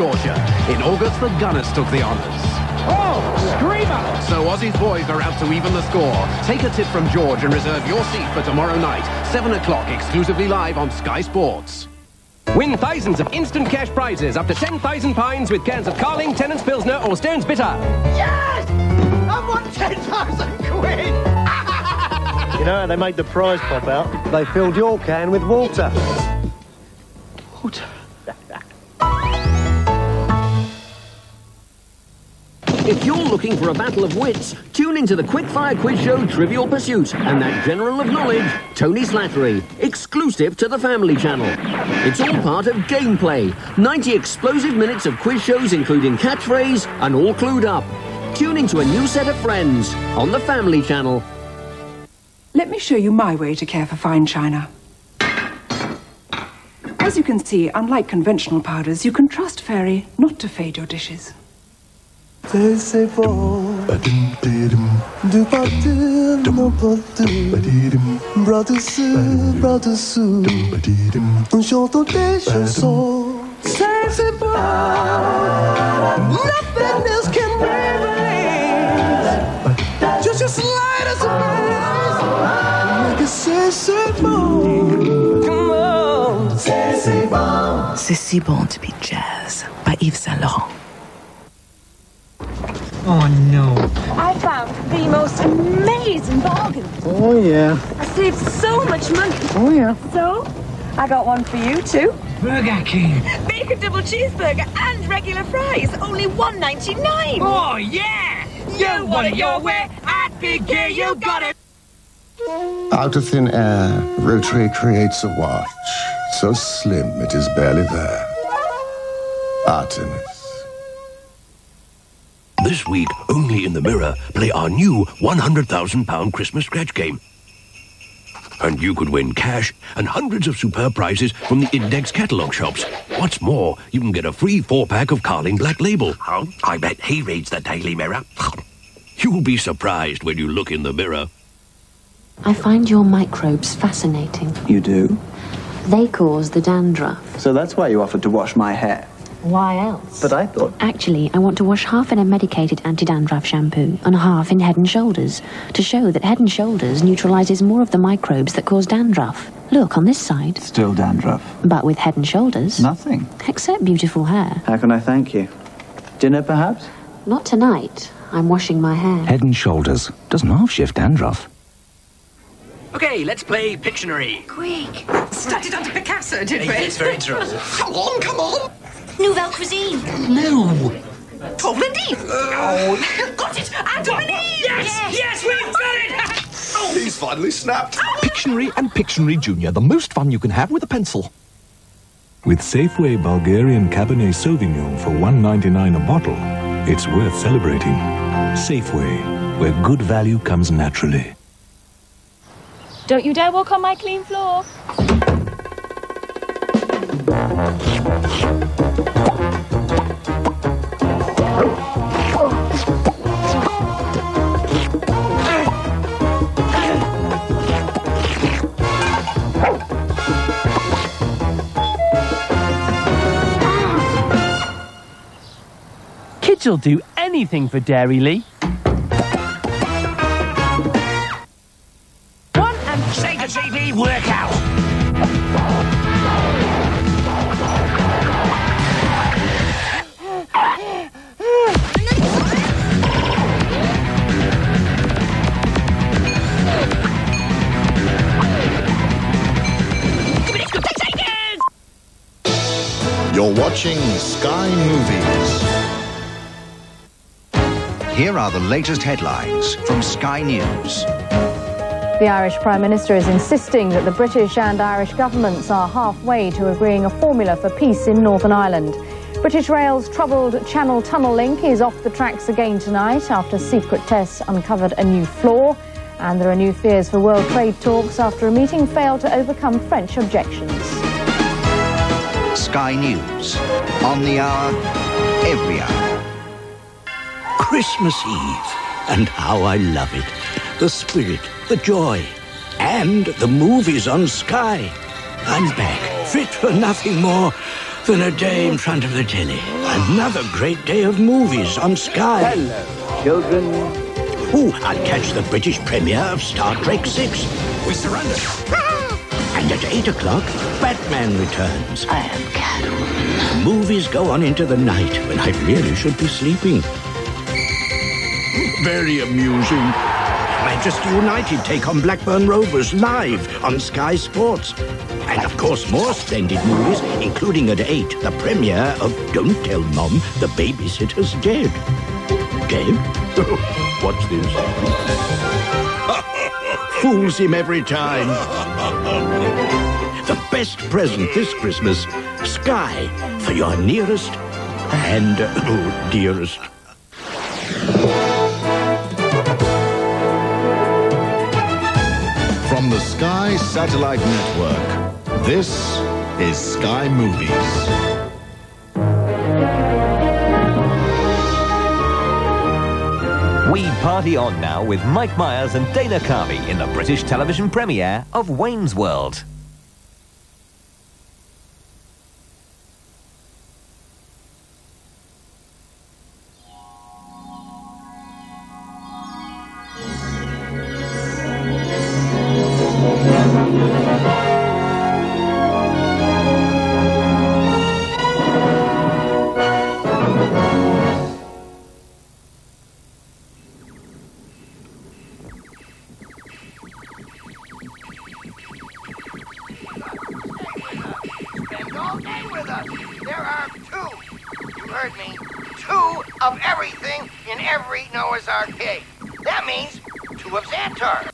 scorcher. In August, the Gunners took the honours. Oh, screamer! So Aussie's boys are out to even the score. Take a tip from George and reserve your seat for tomorrow night, 7 o'clock, exclusively live on Sky Sports. Win thousands of instant cash prizes, up to £10,000 with cans of Carling, Tennant's Pilsner or Stone's Bitter. Yes! I won 10,000 quid! You know how they make the prize pop out? They filled your can with water. Water? If you're looking for a battle of wits, tune into the quick-fire quiz show Trivial Pursuit and that general of knowledge, Tony Slattery, exclusive to the Family Channel. It's all part of Gameplay, 90 explosive minutes of quiz shows including catchphrase and all clued up. Tune into a new set of friends on the Family Channel. Let me show you my way to care for fine china. As you can see, unlike conventional powders, you can trust Fairy not to fade your dishes. Nothing else can replace. Just as light as a breeze. Make it c'est bon. Come on. C'est bon. C'est si bon to be jazz by Yves Saint Laurent. Oh no. I found the most amazing bargain. Oh yeah. I saved so much money. Oh yeah. So, I got one for you too. Burger King. Bacon double cheeseburger and regular fries, only $1.99. Oh yeah. You want it your way. At Big Gear, you got it. Out of thin air, Rotary creates a watch, so slim it is barely there. Artemis. This week, only in the Mirror, play our new £100,000 Christmas scratch game. And you could win cash and hundreds of superb prizes from the Index catalogue shops. What's more, you can get a free 4-pack of Carling Black Label. I bet he reads the Daily Mirror. You'll be surprised when you look in the mirror. I find your microbes fascinating. You do? They cause the dandruff. So that's why you offered to wash my hair. Why else? But I thought... Actually, I want to wash half in a medicated anti-dandruff shampoo and half in Head & Shoulders to show that Head & Shoulders neutralizes more of the microbes that cause dandruff. Look, on this side. Still dandruff. But with Head & Shoulders... Nothing. Except beautiful hair. How can I thank you? Dinner, perhaps? Not tonight. I'm washing my hair. Head & Shoulders. Doesn't half-shift dandruff. Okay, let's play Pictionary. Quick. Studied under Picasso, did we? It's very true. Come on, come on. Nouvelle cuisine. No. Paul and Eve. Oh, Got it. Adam and Eve. Yes, we've done it. He's finally snapped. Pictionary and Pictionary Junior, the most fun you can have with a pencil. With Safeway Bulgarian Cabernet Sauvignon for $1.99 a bottle, it's worth celebrating. Safeway, where good value comes naturally. Don't you dare walk on my clean floor. Kids will do anything for Dairy Lee. Sega TV workout. You're watching Sky Movies. Here are the latest headlines from Sky News. The Irish Prime Minister is insisting that the British and Irish governments are halfway to agreeing a formula for peace in Northern Ireland. British Rail's troubled Channel Tunnel link is off the tracks again tonight after secret tests uncovered a new flaw. And there are new fears for world trade talks after a meeting failed to overcome French objections. Sky News. On the hour, every hour. Christmas Eve. And how I love it. The spirit, the joy, and the movies on Sky. I'm back, fit for nothing more than a day in front of the telly. Another great day of movies on Sky. Hello, children. Oh, I'll catch the British premiere of Star Trek 6. We surrender. And at 8 o'clock, Batman returns. I am Catwoman. Movies go on into the night when I really should be sleeping. Very amusing. Manchester United take on Blackburn Rovers live on Sky Sports. And of course, more splendid movies, including at 8, the premiere of Don't Tell Mom the Babysitter's Dead. Dead? What's this? Fools him every time. The best present this Christmas, Sky, for your nearest and dearest. From the Sky Satellite Network, this is Sky Movies. We party on now with Mike Myers and Dana Carvey in the British television premiere of Wayne's World. That means 2 of Xantar.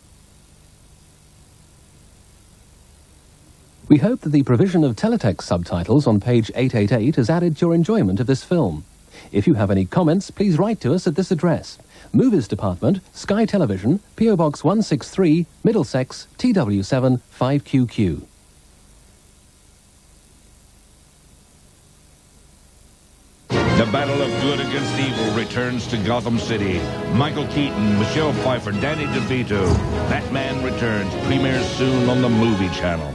We hope that the provision of teletext subtitles on page 888 has added to your enjoyment of this film. If you have any comments, please write to us at this address. Movies Department, Sky Television, P.O. Box 163, Middlesex, TW7 5QQ. The battle of good against evil returns to Gotham City. Michael Keaton, Michelle Pfeiffer, Danny DeVito. Batman Returns premieres soon on the Movie Channel.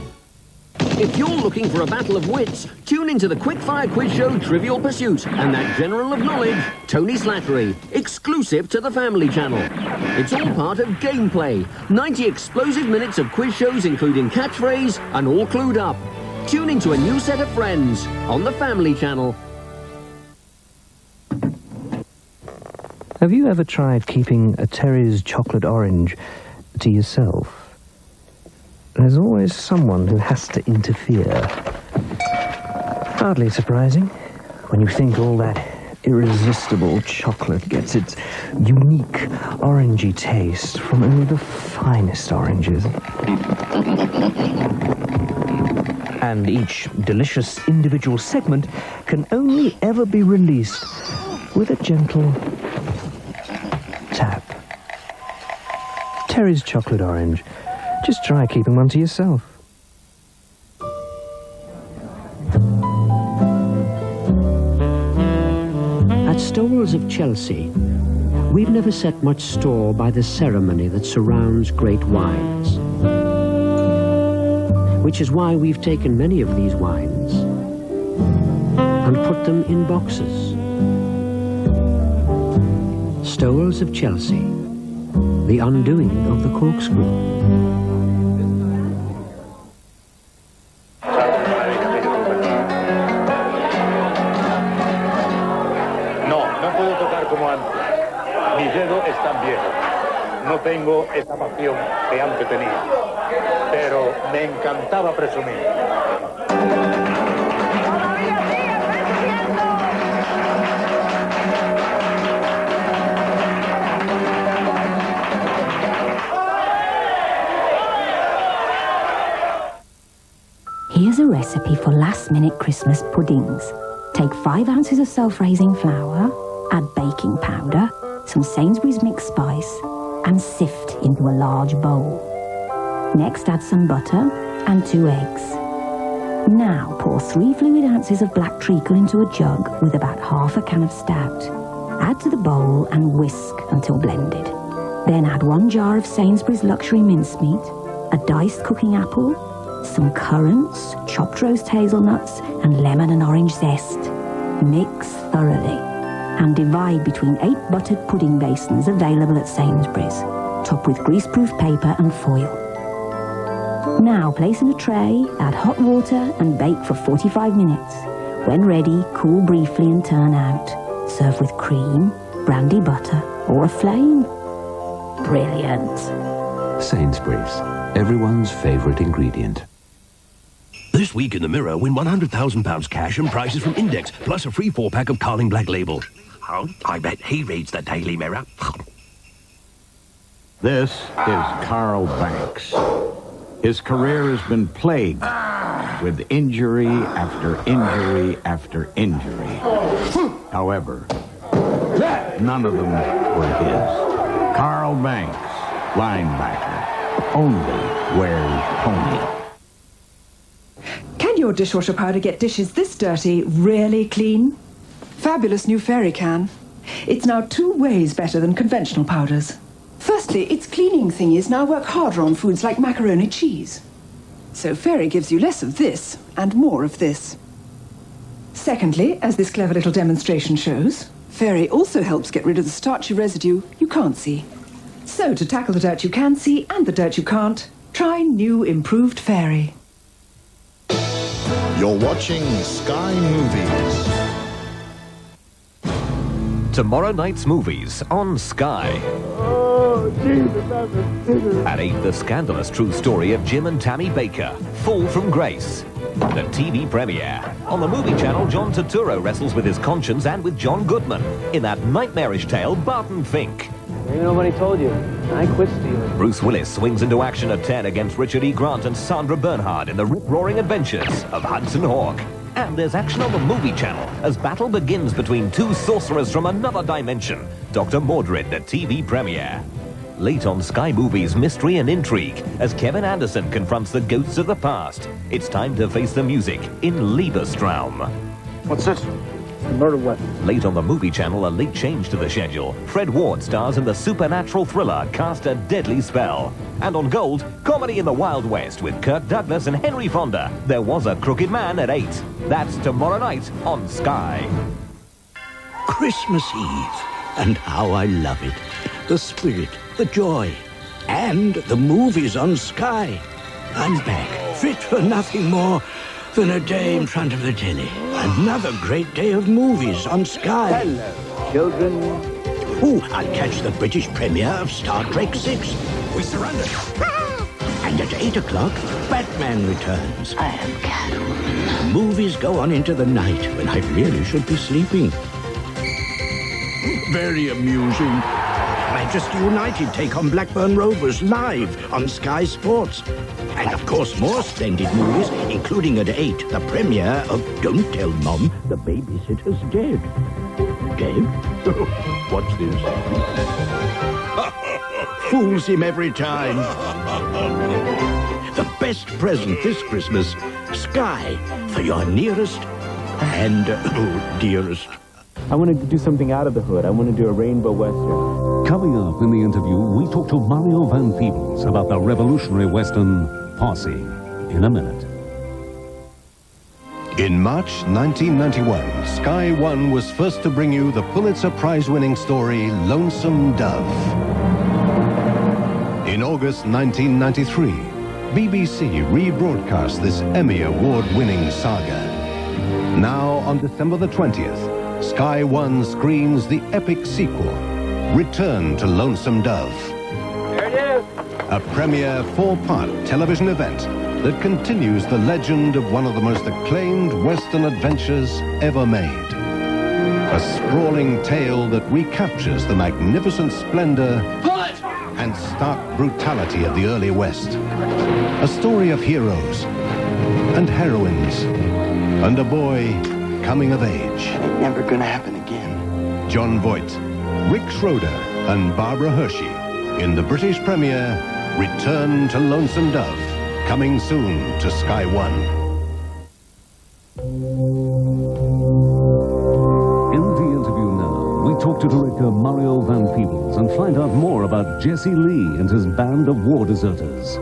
If you're looking for a battle of wits, tune into the quick-fire quiz show Trivial Pursuit and that general of knowledge, Tony Slattery, exclusive to the Family Channel. It's all part of Gameplay, 90 explosive minutes of quiz shows including catchphrase and all clued up. Tune into a new set of friends on the Family Channel. Have you ever tried keeping a Terry's chocolate orange to yourself? There's always someone who has to interfere. Hardly surprising when you think all that irresistible chocolate gets its unique orangey taste from only the finest oranges. And each delicious individual segment can only ever be released with a gentle tap. Terry's chocolate orange. Just try keeping one to yourself. At Stowell's of Chelsea, we've never set much store by the ceremony that surrounds great wines. Which is why we've taken many of these wines and put them in boxes. Stowell's of Chelsea, the undoing of the corkscrew. No tengo esa pasión que antes tenía, pero me encantaba presumir. Here's a recipe for last-minute Christmas puddings. Take 5 ounces of self-raising flour, add baking powder, some Sainsbury's mixed spice, and sift into a large bowl. Next, add some butter and 2 eggs. Now, pour 3 fluid ounces of black treacle into a jug with about half a can of stout. Add to the bowl and whisk until blended. Then add 1 jar of Sainsbury's luxury mincemeat, a diced cooking apple, some currants, chopped roast hazelnuts, and lemon and orange zest. Mix thoroughly and divide between 8 buttered pudding basins available at Sainsbury's. Top with greaseproof paper and foil. Now place in a tray, add hot water and bake for 45 minutes. When ready, cool briefly and turn out. Serve with cream, brandy butter or a flame. Brilliant. Sainsbury's, everyone's favourite ingredient. This week in the Mirror, win £100,000 cash and prizes from Index, plus a free 4-pack of Carling Black Label. Oh, I bet he reads the Daily Mirror. This is Carl Banks. His career has been plagued with injury after injury after injury. However, none of them were his. Carl Banks, linebacker, only wears pony. Can your dishwasher powder get dishes this dirty really clean? Fabulous new Fairy can. It's now 2 ways better than conventional powders. Firstly, its cleaning thingies now work harder on foods like macaroni cheese. So Fairy gives you less of this and more of this. Secondly, as this clever little demonstration shows, Fairy also helps get rid of the starchy residue you can't see. So to tackle the dirt you can see and the dirt you can't, try new improved Fairy. You're watching Sky Movies. Tomorrow night's movies on Sky. At 8, the scandalous true story of Jim and Tammy Baker, Fall from Grace. The TV premiere. On the movie channel, John Turturro wrestles with his conscience and with John Goodman in that nightmarish tale, Barton Fink. Maybe nobody told you. I quit stealing. Bruce Willis swings into action at 10 against Richard E. Grant and Sandra Bernhard in the rip-roaring adventures of Hudson Hawk. And there's action on the movie channel as battle begins between 2 sorcerers from another dimension. Dr. Mordred, the TV premiere. Late on Sky Movies, mystery and intrigue as Kevin Anderson confronts the ghosts of the past. It's time to face the music in Liebestraum. What's this? A murder weapon. Late on the movie channel, a late change to the schedule. Fred Ward stars in the supernatural thriller Cast a Deadly Spell. And on Gold, comedy in the Wild West with Kirk Douglas and Henry Fonda. There Was a Crooked Man at 8. That's tomorrow night on Sky. Christmas Eve, and how I love it. The spirit, the joy, and the movies on Sky. I'm back, fit for nothing more than a day in front of the telly. Another great day of movies on Sky. Hello, children. Oh, I'll catch the British premiere of Star Trek 6. We surrender. And at 8 o'clock, Batman returns. I am Catwoman. Movies go on into the night when I really should be sleeping. Very amusing. Manchester United take on Blackburn Rovers live on Sky Sports. And of course, more splendid movies, including at 8, the premiere of Don't Tell Mom the Babysitter's Dead. Dead? What's this? Fools him every time. The best present this Christmas, Sky, for your nearest and dearest. I want to do something out of the hood. I want to do a rainbow western. Coming up in the interview, we talk to Mario Van Peebles about the revolutionary western Posse in a minute. In March 1991, Sky One was first to bring you the Pulitzer Prize-winning story Lonesome Dove. In August 1993, BBC rebroadcast this Emmy Award-winning saga. Now, on December the 20th, Sky One screens the epic sequel, Return to Lonesome Dove. There it is. A premiere 4-part television event that continues the legend of one of the most acclaimed Western adventures ever made. A sprawling tale that recaptures the magnificent splendor and stark brutality of the early West. A story of heroes and heroines and a boy coming of age. Ain't never gonna happen again. John Voight, Rick Schroeder and Barbara Hershey in the British premiere Return to Lonesome Dove, coming soon to Sky One. In the interview now, we talk to director Mario Van Peebles and find out more about Jesse Lee and his band of war deserters.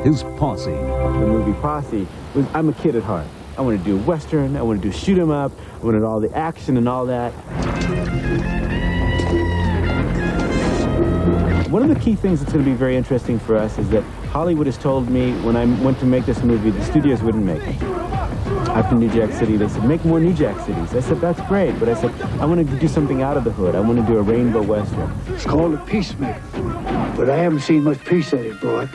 his Posse. The movie Posse was, I'm a kid at heart. I want to do a Western, I want to do shoot 'em up, I wanted all the action and all that. One of the key things that's going to be very interesting for us is that Hollywood has told me when I went to make this movie, the studios wouldn't make it. After New Jack City, they said, make more New Jack Cities. I said, that's great, but I said, I want to do something out of the hood. I want to do a rainbow Western. It's called a Peacemaker, but I haven't seen much peace that it brought.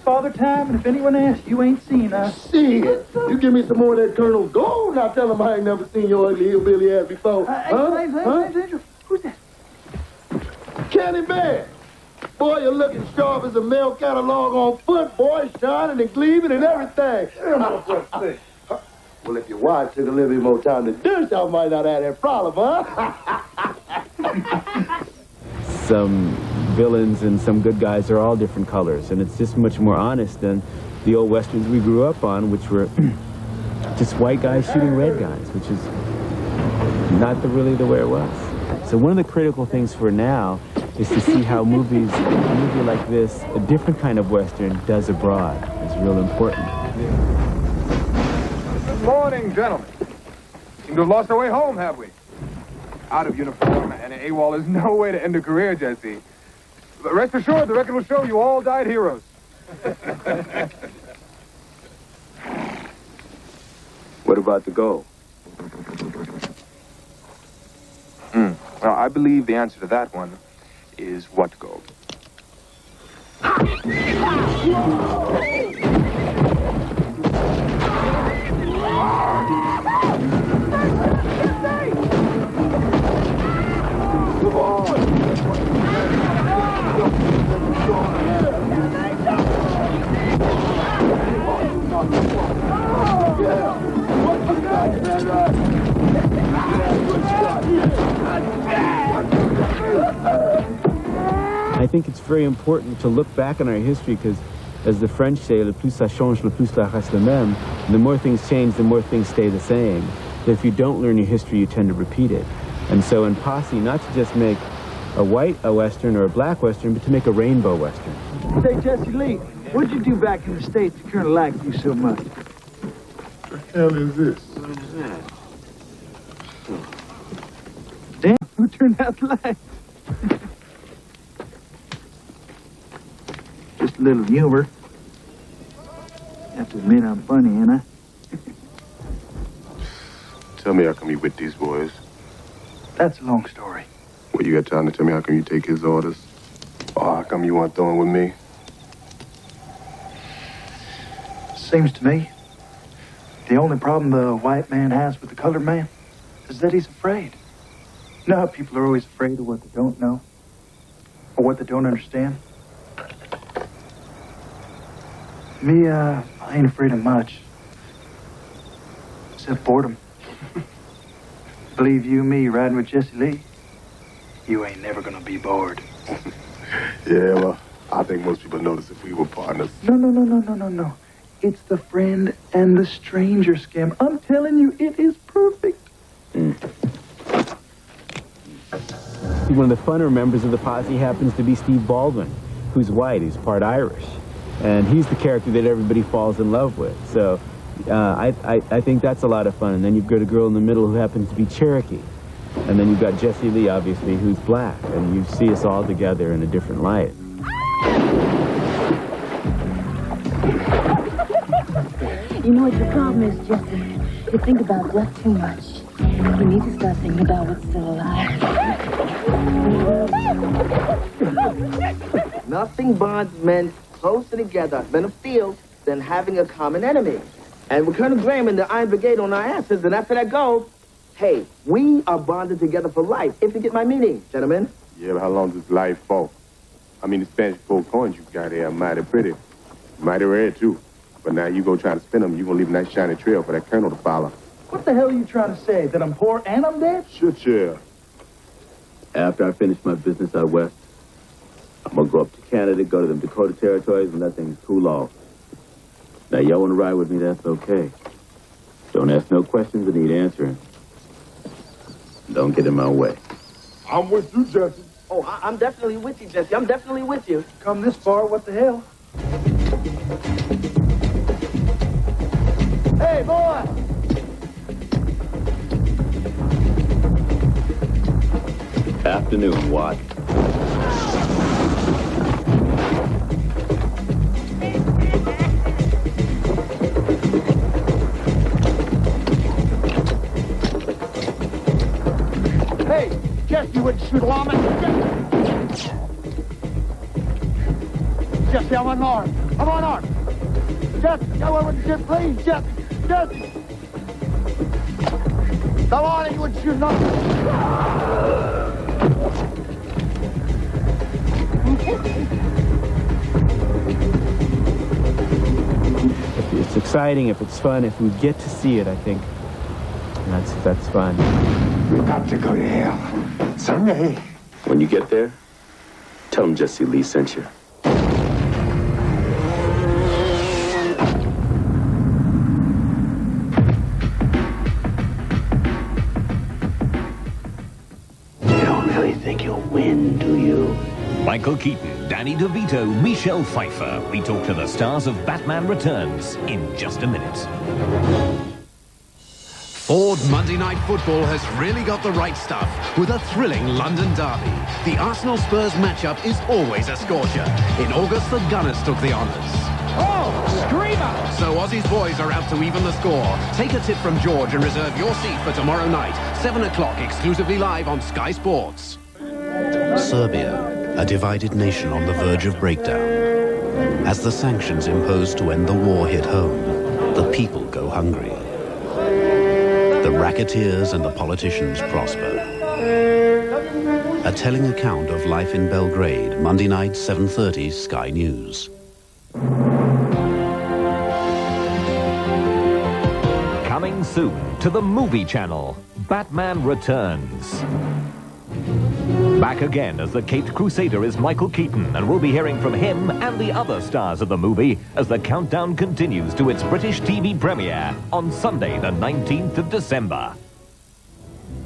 Father Time, and if anyone asks, you ain't seen us. See it. You give me some more of that Colonel Gold, I'll tell them I ain't never seen your ugly hillbilly ass before. Angel, who's that? Kenny Bear. Boy, you're looking sharp as a mail catalog on foot, boy, shining and gleaming and everything. Well, if your wife took a little bit more time to douche, I might not have that problem, huh? Some villains and some good guys are all different colors, and it's just much more honest than the old westerns we grew up on, which were just white guys shooting red guys, which is not really the way it was. So one of the critical things for now is to see how a movie like this, a different kind of western, does abroad. It's real important. Good morning, gentlemen. Seem to have lost our way home, have we? Out of uniform and AWOL is no way to end a career, Jesse. But rest assured, the record will show you all died heroes. What about the goal? Well, I believe the answer to that one is what goal? I think it's very important to look back on our history because, as the French say, le plus ça change, le plus ça reste le même. The more things change, the more things stay the same. But if you don't learn your history, you tend to repeat it. And so in Posse, not to just make a white Western or a black Western, but to make a rainbow Western. Say, Jesse Lee, what'd you do back in the States that Colonel liked you so much? What the hell is this? What is that? Damn, who turned out the lights? Just a little humor. Have to admit I'm funny, ain't I? Tell me how come you with these boys? That's a long story. Well, you got time to tell me how come you take his orders? Or how come you want throwing with me? Seems to me, the only problem the white man has with the colored man is that he's afraid. You know how people are always afraid of what they don't know? Or what they don't understand? Me, I ain't afraid of much. Except boredom. Believe you me, riding with Jesse Lee, you ain't never gonna be bored. Yeah, well, I think most people notice if we were partners. No. It's the friend and the stranger scam. I'm telling you, it is perfect. One of the funner members of the Posse happens to be Steve Baldwin, who's white, who's part Irish. And he's the character that everybody falls in love with. So I think that's a lot of fun. And then you've got a girl in the middle who happens to be Cherokee. And then you've got Jesse Lee, obviously, who's black. And you see us all together in a different light. You know what your problem is, Jesse? You think about death too much. You need to start thinking about what's still alive. Nothing bonds men closer together than a field than having a common enemy. And with Colonel Graham and the Iron Brigade on our asses, and after that goes, hey, we are bonded together for life, if you get my meaning, gentlemen. Yeah, but how long does life for? I mean, the Spanish gold coins you got here are mighty pretty. Mighty rare, too. But now you go try to spin them, you're going to leave a nice shiny trail for that colonel to follow. What the hell are you trying to say? That I'm poor and I'm dead? Shit, yeah. After I finish my business out west, I'm gonna go up to Canada, go to them Dakota territories, and let things cool off. Now, y'all wanna ride with me, that's okay. Don't ask no questions that need answering. Don't get in my way. I'm with you, Jesse. Oh, I'm definitely with you, Jesse. I'm definitely with you. Come this far, what the hell? Hey, boy! Afternoon, Watt. Hey, Jesse, you wouldn't shoot a lawman? Jesse, I'm unarmed. I'm unarmed. Jesse, I wouldn't shoot, please. Jesse, Jesse. Come on, you wouldn't shoot nothing. If it's exciting, if it's fun, if we get to see it, I think that's fun. You got to go to hell someday. When you get there, tell them Jesse Lee sent you. You don't really think you'll win, do you? Michael Keaton, Danny DeVito, Michelle Pfeiffer. We talk to the stars of Batman Returns in just a minute. Ford Monday Night Football has really got the right stuff with a thrilling London derby. The Arsenal-Spurs matchup is always a scorcher. In August, the Gunners took the honours. Oh, screamer! So Aussie's boys are out to even the score. Take a tip from George and reserve your seat for tomorrow night, 7 o'clock, exclusively live on Sky Sports. Serbia, a divided nation on the verge of breakdown. As the sanctions imposed to end the war hit home, the people go hungry. The racketeers and the politicians prosper. A telling account of life in Belgrade, Monday night, 7:30, Sky News. Coming soon to the movie channel, Batman Returns. Back again as the Caped Crusader is Michael Keaton, and we'll be hearing from him and the other stars of the movie as the countdown continues to its British TV premiere on Sunday, the 19th of December.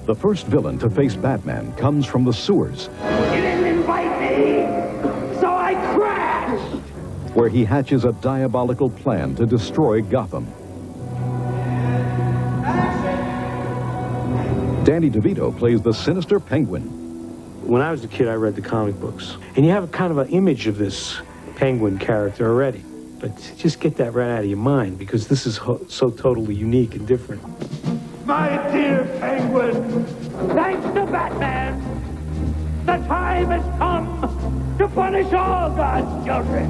The first villain to face Batman comes from the sewers, You didn't invite me, so I crashed! where he hatches a diabolical plan to destroy Gotham. Danny DeVito plays the sinister Penguin. When I was a kid, I read the comic books. And you have kind of an image of this Penguin character already. But just get that right out of your mind, because this is so totally unique and different. My dear Penguin, thanks to Batman, the time has come to punish all God's children.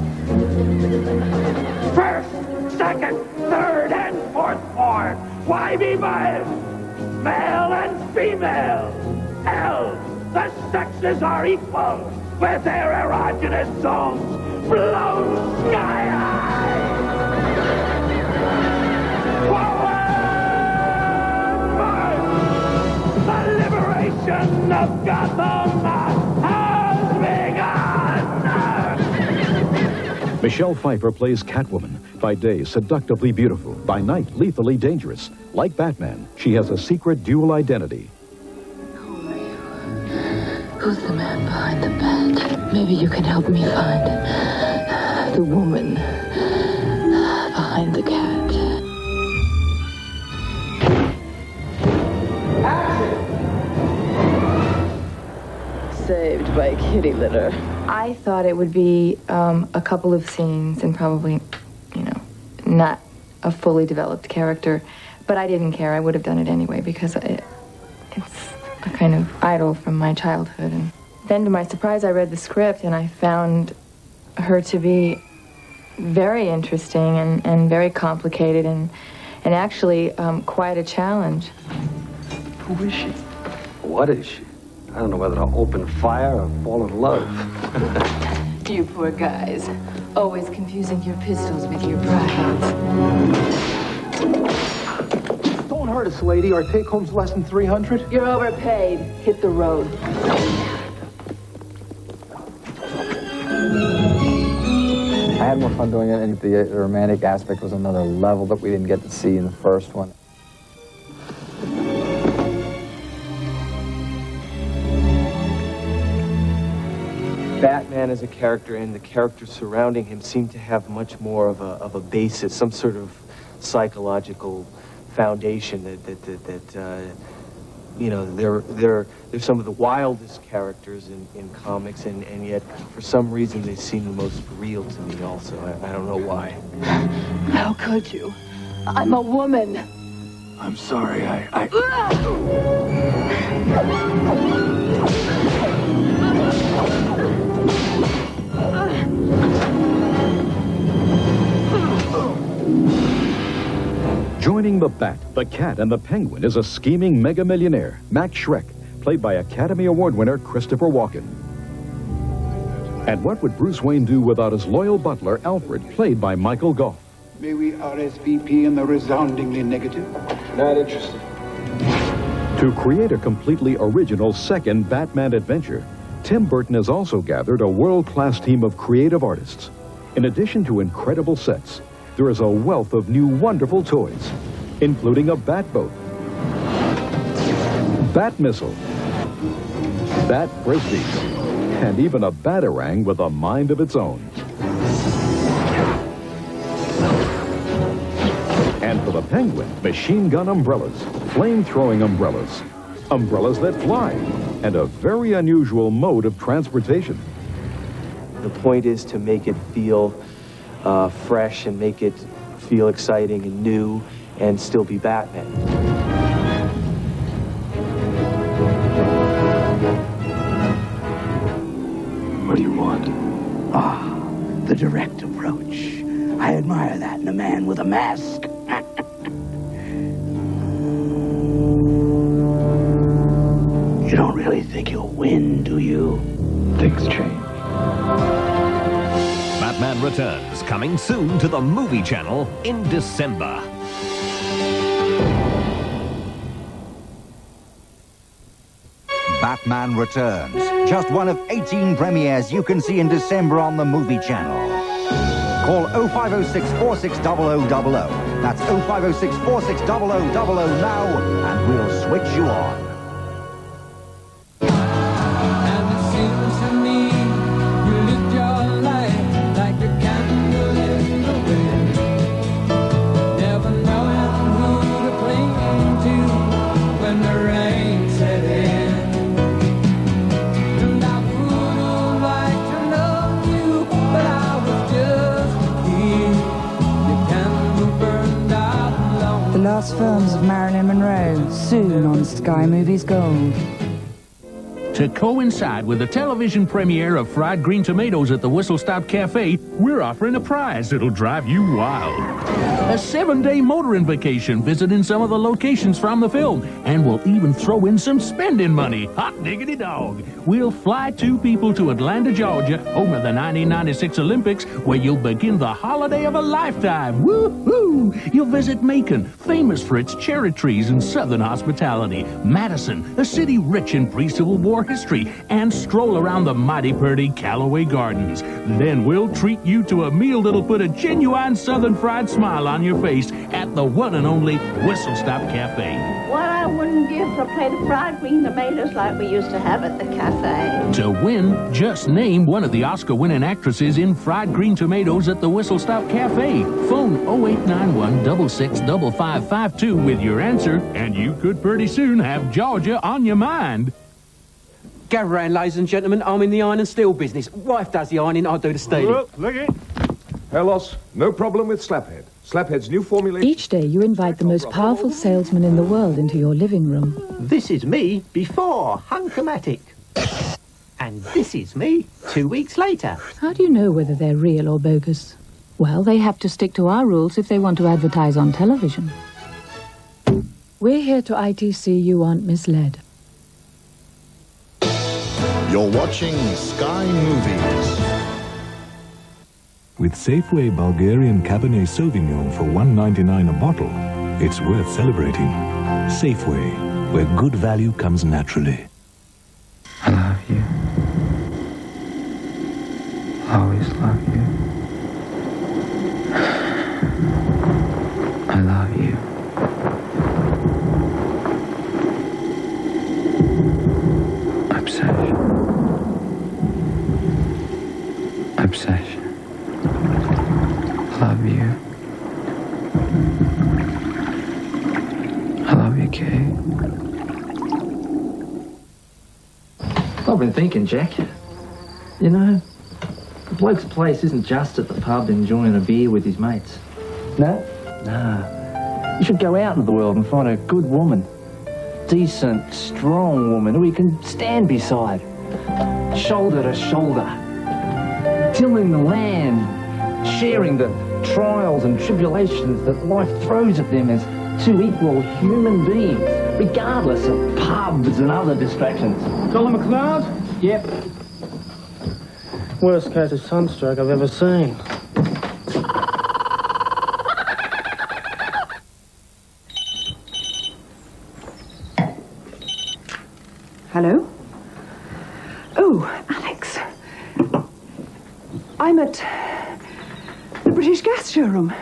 First, second, third, and fourth born. Why be biased? Male and female. Hell, the sexes are equal with their erogenous zones blown sky high. Forward march! The liberation of Gotham has begun. Michelle Pfeiffer plays Catwoman. By day, seductively beautiful. By night, lethally dangerous. Like Batman, she has a secret dual identity. Who's the man behind the bat? Maybe you can help me find the woman behind the cat. Saved by kitty litter. I thought it would be a couple of scenes and probably, not a fully developed character. But I didn't care. I would have done it anyway because it's a kind of idol from my childhood. And then to my surprise, I read the script and I found her to be very interesting and very complicated and actually quite a challenge. Who is she? What is she? I don't know whether to open fire or fall in love. You poor guys. Always confusing your pistols with your brides. Don't heard us, lady. Our take-home's less than 300. You're overpaid. Hit the road. I had more fun doing it, and the romantic aspect was another level that we didn't get to see in the first one. Batman as a character and the characters surrounding him seem to have much more of a basis, some sort of psychological foundation that you know, they're some of the wildest characters in comics, and yet for some reason they seem the most real to me also. I don't know why. How could you? I'm a woman. I'm sorry, Joining the Bat, the Cat, and the Penguin is a scheming mega millionaire, Max Schreck, played by Academy Award winner Christopher Walken. And what would Bruce Wayne do without his loyal butler, Alfred, played by Michael Goff? May we RSVP in the resoundingly negative? Not interested. To create a completely original second Batman adventure, Tim Burton has also gathered a world-class team of creative artists. In addition to incredible sets, there is a wealth of new wonderful toys, including a bat boat, bat missile, bat frisbee, and even a batarang with a mind of its own. And for the Penguin, machine gun umbrellas, flame-throwing umbrellas, umbrellas that fly, and a very unusual mode of transportation. The point is to make it feel fresh and make it feel exciting and new and still be Batman. What do you want? Ah, the direct approach. I admire that in a man with a mask. You don't really think you'll win, do you? Things change. Batman Returns, coming soon to the movie channel in December. Batman Returns, just one of 18 premieres you can see in December on the movie channel. Call 0506-460000. That's 0506-460000 now, and we'll switch you on. The last films of Marilyn Monroe, soon on Sky Movies Gold. To coincide with the television premiere of Fried Green Tomatoes at the Whistle Stop Cafe, we're offering a prize that'll drive you wild. A 7-day motoring vacation visiting some of the locations from the film, and we'll even throw in some spending money. Hot diggity dog. We'll fly 2 people to Atlanta, Georgia, home of the 1996 Olympics, where you'll begin the holiday of a lifetime. Woo-hoo! You'll visit Macon, famous for its cherry trees and southern hospitality. Madison, a city rich in pre-Civil War history, and stroll around the mighty pretty Callaway Gardens. Then we'll treat you to a meal that'll put a genuine southern fried smile on your face at the one and only Whistle Stop Cafe. What I wouldn't give for a plate of fried green tomatoes like we used to have at the cafe. To win, just name one of the Oscar-winning actresses in Fried Green Tomatoes at the Whistle Stop Cafe. Phone 0891-665552 with your answer, and you could pretty soon have Georgia on your mind. Gather round, ladies and gentlemen. I'm in the iron and steel business. Wife does the ironing, I do the stealing. Look it. Hellos, no problem with Slaphead. Slaphead's new formulation. Each day you invite the most powerful salesman in the world into your living room. This is me before Hunkomatic. And this is me 2 weeks later. How do you know whether they're real or bogus? Well, they have to stick to our rules if they want to advertise on television. We're here to ITC you aren't misled. You're watching Sky Movies. With Safeway Bulgarian Cabernet Sauvignon for $1.99 a bottle, it's worth celebrating. Safeway, where good value comes naturally. I love you. Always love you. I love you. Obsession. Obsession. I love you. I love you, Kay. I've been thinking, Jack. You know, the bloke's place isn't just at the pub enjoying a beer with his mates. No? Nah. You should go out into the world and find a good woman. Decent, strong woman who he can stand beside. Shoulder to shoulder. Tilling the land. Sharing the trials and tribulations that life throws at them as two equal human beings, regardless of pubs and other distractions. Colin McLeod? Yep. Worst case of sunstroke I've ever seen. Hello? Oh, Alex. I'm at the British Gas Showroom.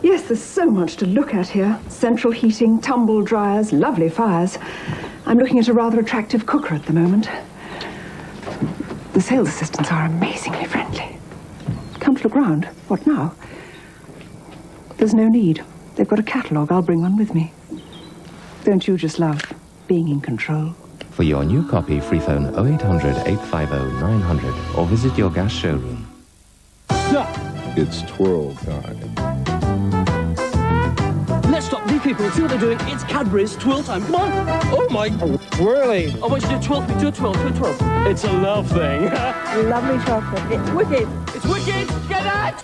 Yes, there's so much to look at here. Central heating, tumble dryers, lovely fires. I'm looking at a rather attractive cooker at the moment. The sales assistants are amazingly friendly. Come to look round. What now? There's no need. They've got a catalogue. I'll bring one with me. Don't you just love being in control? For your new copy, free phone 0800 850 900 or visit your gas showroom. Stop! It's twirl time. Let's stop. These people, see what they're doing. It's Cadbury's twirl time. Come on. Oh, my. Whirly. I want you to twirl. Do a twirl. Do a twirl. It's a love thing. Lovely chocolate. It's wicked. It's wicked. Get it!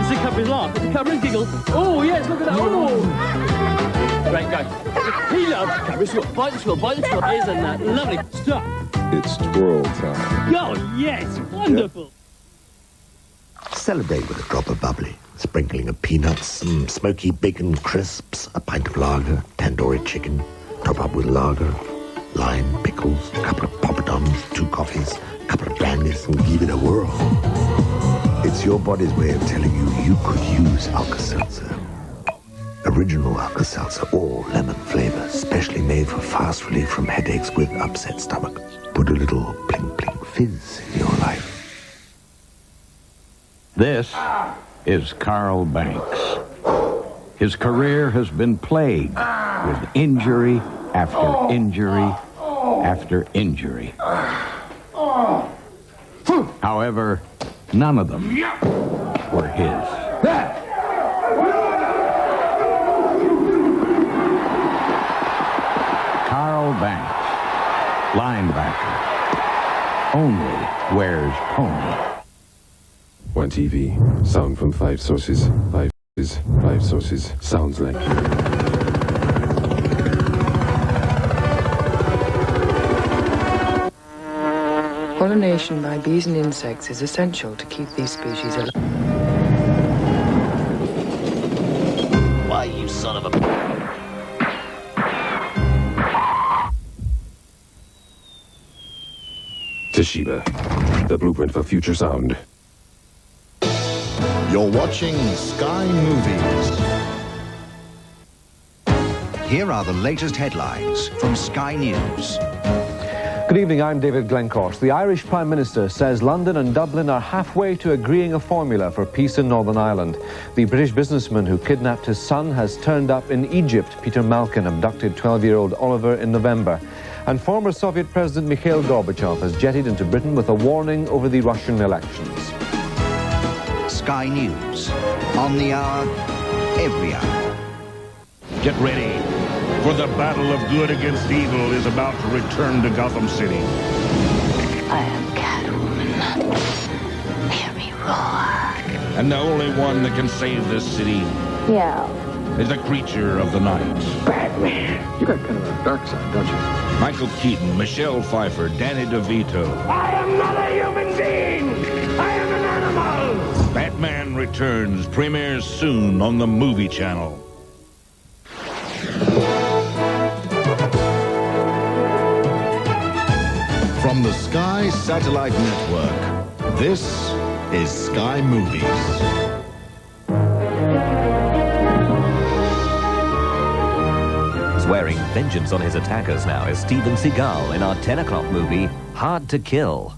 It's a Cadbury's laugh. It's a Cadbury's giggle. Oh, yes, look at that. Oh. Right, go. He loves Cadbury's twirl. Bite the twirl. Bite the twirl. Isn't that lovely? Stop. It's twirl time. Oh, yes. Wonderful. Celebrate with a drop of bubbly. Sprinkling of peanuts, some smoky bacon crisps, a pint of lager, tandoori chicken, top up with lager, lime, pickles, a couple of poppadoms, 2 coffees, a couple of brandies, and give it a whirl. It's your body's way of telling you could use Alka-Seltzer. Original Alka-Seltzer, all lemon flavor, specially made for fast relief from headaches with upset stomach. Put a little pling pling fizz in your life. This is Carl Banks. His career has been plagued with injury after injury after injury. However, none of them were his. Carl Banks, linebacker, only wears pony. One TV, sound from 5 sources. 5 sources, sounds like. Pollination by bees and insects is essential to keep these species alive. Why, you son of a... Toshiba, the blueprint for future sound. You're watching Sky Movies. Here are the latest headlines from Sky News. Good evening, I'm David Glencorse. The Irish Prime Minister says London and Dublin are halfway to agreeing a formula for peace in Northern Ireland. The British businessman who kidnapped his son has turned up in Egypt. Peter Malkin abducted 12-year-old Oliver in November. And former Soviet President Mikhail Gorbachev has jetted into Britain with a warning over the Russian elections. Sky News. On the hour, every hour. Get ready, for the battle of good against evil is about to return to Gotham City. I am Catwoman. Hear me roar. And the only one that can save this city Yeah. is a creature of the night. Batman. You got kind of a dark side, don't you? Michael Keaton, Michelle Pfeiffer, Danny DeVito. I am not a human being! I am an animal! Batman Returns premieres soon on the Movie Channel. From the Sky Satellite Network, this is Sky Movies. Swearing vengeance on his attackers now is Steven Seagal in our 10 o'clock movie, Hard to Kill.